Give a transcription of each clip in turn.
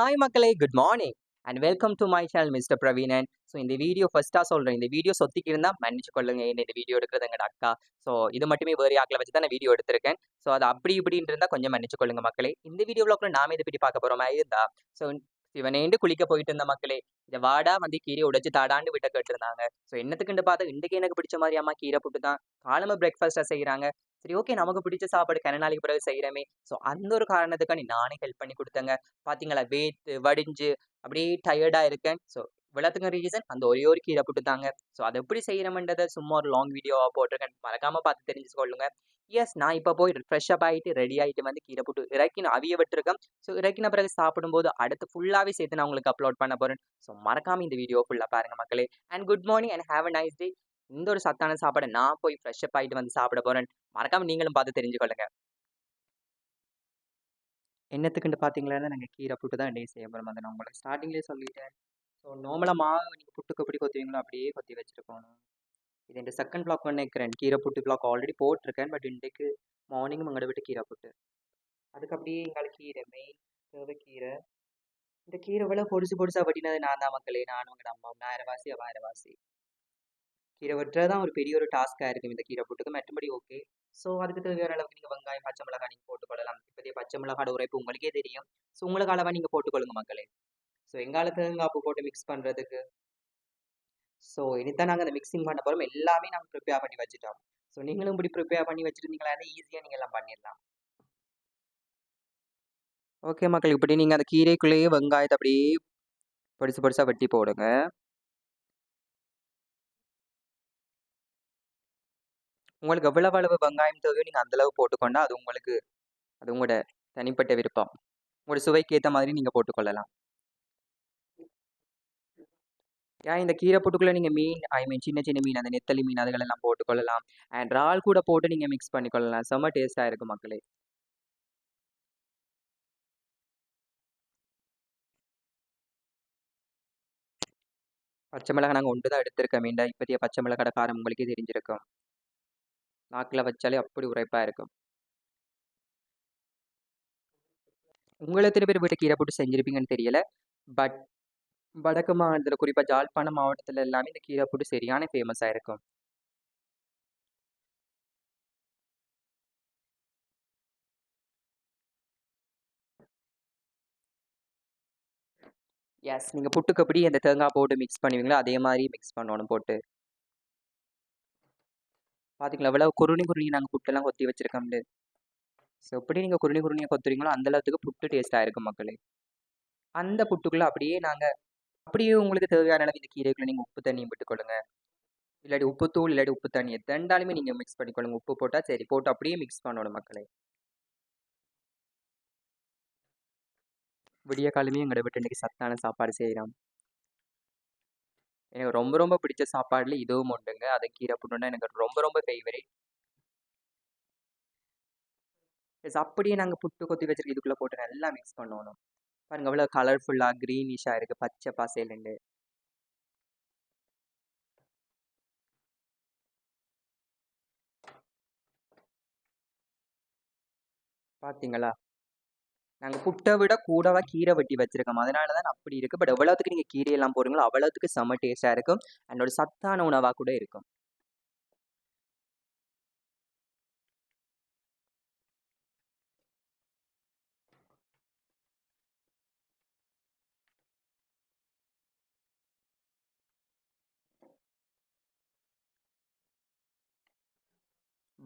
Hi மக்களே, good morning and welcome to my channel mister Praveenan. So இந்த video ஃபர்ஸ்ட்டாக சொல்கிறேன், இந்த வீடியோ சொத்திக்கு இருந்தால் மன்னிச்சு கொள்ளுங்க. ஏன்னா இந்த வீடியோ எடுக்கிறது எங்கள் அக்கா. ஸோ இது மட்டுமே வேறு ஆக்களை வச்சு தான் நான் வீடியோ எடுத்திருக்கேன். ஸோ அது அப்படி இப்படின்னு இருந்தால் கொஞ்சம் மன்னிச்சு கொள்ளுங்க மக்களே. இந்த வீடியோ விளாக்ல நாம இதை பற்றி பார்க்க போகிற மாதிரி இருந்தா, ஸோ சிவனேண்டு குளிக்க போயிட்டு இருந்த மக்களே, இந்த வாடா வந்து கீரை உடைச்சு தாடாண்டு விட்ட கேட்டிருந்தாங்க. ஸோ என்னத்துக்குன்னு பார்த்தா இன்றைக்கு எனக்கு பிடிச்ச மாதிரி அம்மா கீரை புட்டு தான் காலமாக பிரேக்ஃபாஸ்ட்டாக செய்கிறாங்க. சரி, ஓகே, நமக்கு பிடிச்ச சாப்பாடு கன நாளைக்கு பிறகு செய்கிறமே. ஸோ அந்த ஒரு காரணத்துக்காண்டி நானே ஹெல்ப் பண்ணி கொடுத்தேங்க. பார்த்தீங்களா, வேத்து வடிஞ்சு அப்படியே டயர்டா இருக்கேன். ஸோ இவ்வளோத்துக்கு ரீசன் அந்த ஒரே ஒரு கீரை புட்டு தாங்க. ஸோ அதை எப்படி செய்யறோம்ன்றதை சும்மா ஒரு லாங் வீடியோவா போட்டிருக்கேன், மறக்காம பார்த்து தெரிஞ்சுக்கொள்ளுங்க. எஸ், நான் இப்போ போய் ஃப்ரெஷ் அப் ஆகிட்டு ரெடி ஆகிட்டு வந்து கீரை புட்டு இறக்கின அவிய விட்டுருக்கேன். ஸோ இறக்கின பிறகு சாப்பிடும்போது அடுத்து ஃபுல்லாகவே சேர்த்து நான் உங்களுக்கு அப்லோட் பண்ண போறேன். ஸோ மறக்காம இந்த வீடியோ ஃபுல்லாக பாருங்க மக்களே. And good morning and have a nice day. இந்த ஒரு சத்தான சாப்பாடை நான் போய் ஃப்ரெஷ் அப் ஆகிட்டு வந்து சாப்பிட போறேன். மறக்காம நீங்களும் பார்த்து தெரிஞ்சுக்கொள்ளுங்க. என்னத்துக்குன்னு பார்த்தீங்களா, நாங்கள் கீரை புட்டு தான் டே செய்ய போகிறோம். அதை நான் உங்களுக்கு ஸ்டார்டிங்லேயே சொல்லிட்டேன். ஸோ நார்மலாக மாவு நீங்கள் புட்டுக்கு எப்படி கொத்துவீங்களோ அப்படியே கொத்தி வச்சுட்டு போகணும். இது இந்த செகண்ட் பிளாக் பண்ணிக்கிறேன். கீரை புட்டு பிளாக் ஆல்ரெடி போட்டிருக்கேன். பட் இன்றைக்கு மார்னிங் உங்களோட விட்டு கீரை புட்டு. அதுக்கு அப்படியே எங்களுக்கு கீரை மெயின் தேவை கீரை. இந்த கீரை விட பொடிசு பொடிசா வெட்டினது நான் தான் மக்களே. நானும் உங்கள் அம்மா 1000 1000. கீரை வெட்டுறது தான் ஒரு பெரிய ஒரு டாஸ்க்காக இருக்கும் இந்த கீரை புட்டுக்கு. மற்றபடி ஓகே. ஸோ அதுக்கு தேவையான அளவுக்கு நீங்கள் வெங்காயம் பச்சை மிளகாய் நீங்கள் போட்டுக்கொள்ளலாம். இப்போதைய பச்சை மிளகாயோட உரைப்பு உங்களுக்கே தெரியும். ஸோ உங்களுக்கு அளவாக நீங்கள் போட்டுக்கொள்ளுங்க மக்களே. ஸோ எங்கால தேங்காய் போட்டு மிக்ஸ் பண்ணுறதுக்கு. ஸோ இனித்தான் நாங்கள் அந்த மிக்சிங் பண்ண போகிறோம். எல்லாமே நாங்கள் ப்ரிப்பேர் பண்ணி வச்சுட்டோம். ஸோ நீங்களும் இப்படி ப்ரிப்பேர் பண்ணி வச்சுருந்தீங்களா, ஈஸியாக நீங்கள் எல்லாம் பண்ணிடலாம். ஓகே மக்கள், இப்படி நீங்கள் அந்த கீரைக்குள்ளேயே வெங்காயத்தை அப்படியே பொடிசு பொடிசாக வெட்டி போடுங்க. உங்களுக்கு எவ்வளவு அளவு வெங்காயம் தேவையோ நீங்கள் அந்தளவு போட்டுக்கொண்டா அது உங்களோட தனிப்பட்ட விருப்பம். உங்களோட சுவைக்கு ஏற்ற மாதிரி நீங்கள் போட்டுக்கொள்ளலாம். ஏன் இந்த கீரை புட்டுக்குள்ளே நீங்கள் மீன், சின்ன சின்ன மீன், அந்த நெத்தலி மீன் அதுகளெல்லாம் போட்டுக்கொள்ளலாம். அண்ட் இறால் கூட போட்டு நீங்கள் மிக்ஸ் பண்ணிக்கொள்ளலாம். செம்ம டேஸ்ட்டாக இருக்கும் மக்களே. பச்சை மிளகாய் நாங்கள் ஒன்று தான் எடுத்திருக்க வேண்டாம். இப்போதைய பச்சை மிளகாய் காரம் உங்களுக்கே தெரிஞ்சிருக்கும். நாக்கில் வச்சாலே அப்படி உரைப்பாக இருக்கும். உங்களை எத்தனை பேர் வீட்டு கீரை போட்டு செஞ்சிருப்பீங்கன்னு தெரியல. பட் வடக்கு மாவட்டத்தில், குறிப்பாக ஜாழ்ப்பாணம் மாவட்டத்தில் எல்லாமே இந்த கீரை போட்டு சரியான ஃபேமஸாக இருக்கும். எஸ், நீங்கள் புட்டுக்கு எப்படி அந்த தேங்காய் போட்டு மிக்ஸ் பண்ணுவீங்களோ அதே மாதிரி மிக்ஸ் பண்ணணும் போட்டு. பார்த்தீங்களா, எவ்வளோ குருணி குருணி நாங்கள் புட்டெல்லாம் கொத்தி வச்சிருக்கோம்னு. ஸோ எப்படி நீங்கள் குருணி குருணியை கொத்துறீங்களோ அந்த அளவுக்கு புட்டு டேஸ்ட்டாக இருக்கும் மக்களே. அந்த புட்டுக்குள்ளே அப்படியே உங்களுக்கு தேவையான அளவு இந்த கீரைக்குள்ளே நீங்கள் உப்பு தண்ணியும் விட்டுக்கொள்ளுங்க. இல்லாட்டி உப்புத்தூள், இல்லாட்டி உப்பு தண்ணி எத்தண்டாலுமே நீங்கள் மிக்ஸ் பண்ணிக்கொள்ளுங்க. உப்பு போட்டால் சரி, போட்டு அப்படியே மிக்ஸ் பண்ணணும் மக்களே. விடிய காலமே எங்களை விட்டு இன்றைக்கி சத்தான சாப்பாடு செய்கிறோம். எனக்கு ரொம்ப ரொம்ப பிடிச்ச சாப்பாடுல இதுவும் உண்டுங்க. அது கீரை புட்டுன்னா எனக்கு ரொம்ப ரொம்ப ஃபேவரட். அப்படியே நாங்கள் புட்டு கொத்தி வச்சிருக்க இதுக்குள்ளே போட்டு நல்லா மிக்ஸ் பண்ணணும். பாருங்க எவ்வளோ கலர்ஃபுல்லாக க்ரீனிஷாக இருக்குது, பச்சை பாசேலுண்டு. பார்த்தீங்களா, நாங்கள் புட்டை விட கூடவா கீரை வெட்டி வச்சிருக்கோம். அதனால தான் அப்படி இருக்குது. பட் எவ்வளோத்துக்கு நீங்கள் கீரையெல்லாம் போடுறீங்களோ அவ்வளோத்துக்கு செம்ம டேஸ்ட்டாக இருக்கும். என்னோட சத்தான உணவாக கூட இருக்கும்.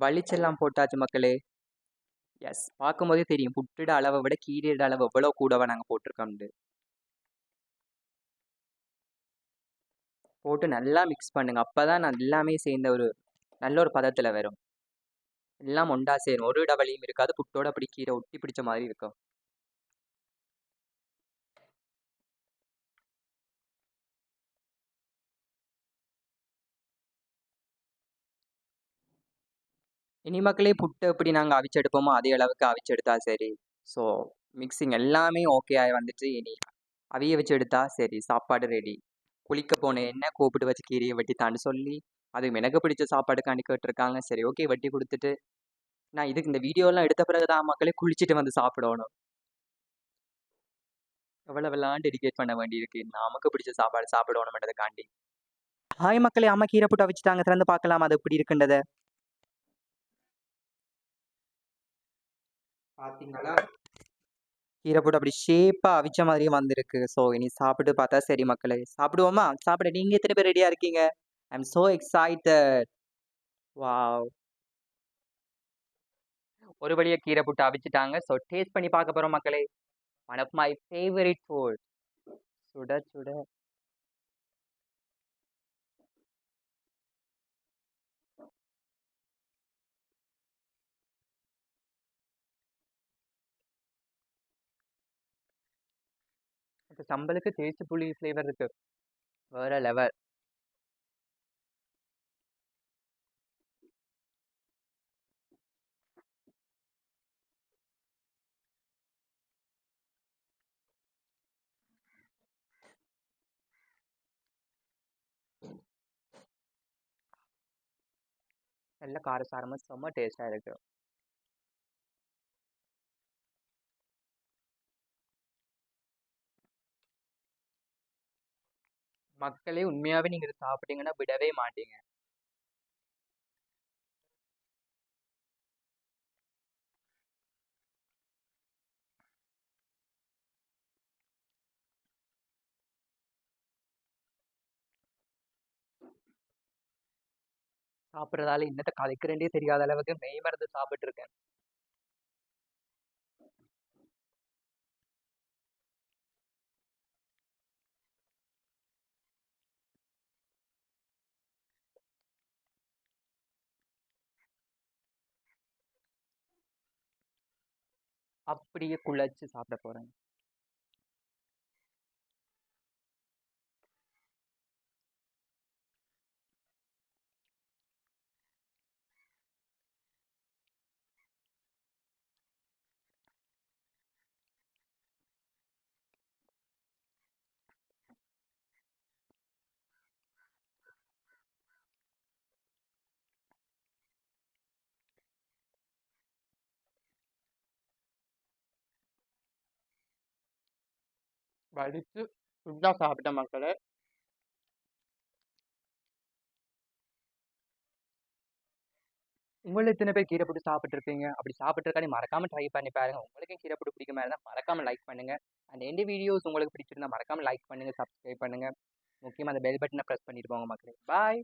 வலிச்செல்லாம் போட்டாச்சு மக்களே. எஸ், பார்க்கும்போதே தெரியும் புட்டோட அளவை விட கீரையோட அளவு எவ்வளோ கூடவா நாங்கள் போட்டிருக்கோம்னு. போட்டு நல்லா மிக்ஸ் பண்ணுங்க. அப்போ தான் நான் எல்லாமே சேர்ந்த ஒரு நல்ல ஒரு பதத்தில் வரும். எல்லாம் ஒண்டா சேரும். ஒரு இடைவெளியும் இருக்காது. புட்டோட அப்படி கீரை ஒட்டி பிடிச்ச மாதிரி இருக்கும். இனி மக்களே, புட்டு எப்படி நாங்கள் அவிச்செடுப்போமோ அதே அளவுக்கு அவிச்செடுத்தா சரி. ஸோ மிக்சிங் எல்லாமே ஓகே ஆகி வந்துச்சு. இனி அவிய வச்சு எடுத்தா சரி, சாப்பாடு ரெடி. குளிக்க போன என்ன கூப்பிட்டு வச்சு கீரையை வெட்டித்தான்னு சொல்லி அதுவும் எனக்கு பிடிச்ச சாப்பாடுக்காண்டி கேட்டிருக்காங்க. சரி, ஓகே, வெட்டி கொடுத்துட்டு நான் இதுக்கு இந்த வீடியோலாம் எடுத்த பிறகு தான் மக்களே குளிச்சுட்டு வந்து சாப்பிடணும். எவ்வளவெல்லாம் டெடிகேட் பண்ண வேண்டியிருக்கு. நமக்கு பிடிச்ச சாப்பாடு சாப்பிடணும்ன்றதுக்காண்டி. ஹாய் மக்களே! அம்மா கீரை போட்டு அவிச்சுட்டாங்க. திறந்து பார்க்கலாம் அது எப்படி இருக்குன்றத. பார்த்தீங்களா? கீரை போட்டு அப்படி ஷேப்பா அவிச்ச மாதிரியே வந்திருக்கு. ஸோ இனி சாப்பிட்டு பார்த்தா சரி மக்களே. சாப்பிடுவோமா? சாப்பிட நீங்க எத்தன பேர் ரெடியா இருக்கீங்க? ஐ அம் சோ எக்ஸைட்டட். வாவ்! ஒரு வழியா கீரை போட்டு அவிச்சுட்டாங்க. ஸோ டேஸ்ட் பண்ணி பார்க்க போறோம் மக்களே. One of my favourite food. சுட சுட இந்த சம்பலுக்கு தேச்சு புளி ஃப்ளேவர் இருக்கு. வேற லெவல். நல்ல காரசாரமா செம்ம டேஸ்ட்டா இருக்கு. மக்களே உண்மையாவே நீங்க இத சாப்பிட்டீங்கன்னா விடவே மாட்டீங்க. சாப்பிடுறதால என்னத்த கதைக்கிறேன்னே தெரியாத அளவுக்கு மெய் மறந்து சாப்பிட்டு இருக்கேன். அப்படியே குழச்சு சாப்பிட போறேன். வடிச்சு ஃபுல்லா சாப்பிட்டேன் மக்களே. உங்கள எத்தன பேர் கீரை போட்டு சாப்பிட்டுருப்பீங்க? அப்படி சாப்பிட்டுருக்காட்டி மறக்காம ட்ரை பண்ணி பாருங்க. உங்களுக்கும் கீரை போட்டு பிடிக்குமா இருந்தா மறக்காம லைக் பண்ணுங்க. அண்ட் எந்த வீடியோஸ் உங்களுக்கு பிடிச்சிருந்தா மறக்காம லைக் பண்ணுங்க, சப்ஸ்கிரைப் பண்ணுங்க. முக்கியமா அந்த பெல் பட்டன பிரஸ் பண்ணிட்டு போங்க மக்களே. பாய்.